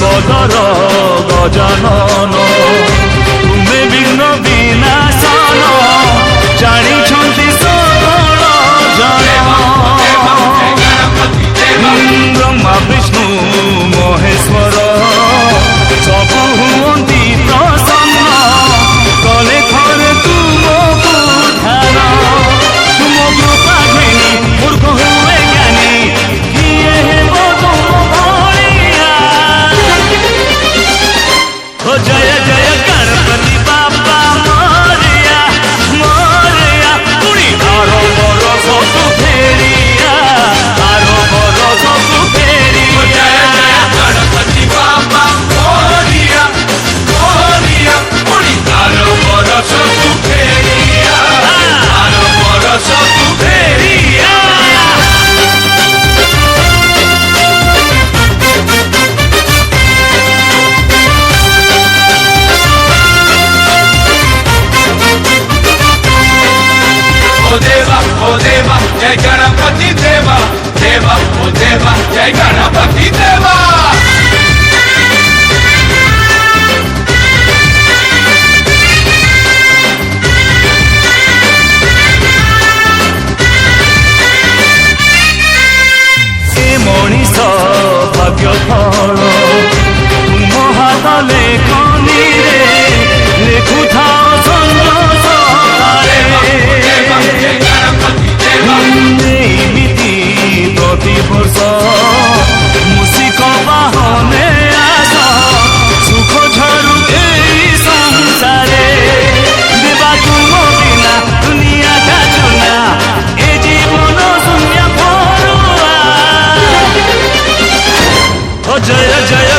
বিপদর গজানন তুমে বিঘ্ন বিনাশন জানিছন্তি সকল জন ব্রহ্মা বিষ্ণু মহেশ্বর সবু হুঁতি প্রসন্ন কলে থরে তুমকু ধ্যান তুম কৃপা ঘেনি মূর্খ হুয়ে জ্ঞানী কিয়ে হেব তুম ভলিয়া ও জয় জয় গণপতি বাবা মোরিয়া মোরিয়া পুরি আরো বড় সবু ফেরিয়া আরো বড় সবু ফেরিয়া জয় জয় গণপতি বাবা মোরিয়া মোরিয়া পুরি আরো বড় সবু ফেরিয়া আরো বড় সবু ফেরিয়া ओ देवा जय गणपति देवा देवा ओ देवा जय गणपति देवा ए मनीष भाग्य फल तुम हाथ लेखनी रे लेखु थाओ संसारे जय गणपति देवा एमिति प्रतिवर्ष मूषिक बाहने आस सुख झरु एई संसारे देवा तुम बिना दुनिया का चुना ए जीवन शून्य भरुआ ओ जय जय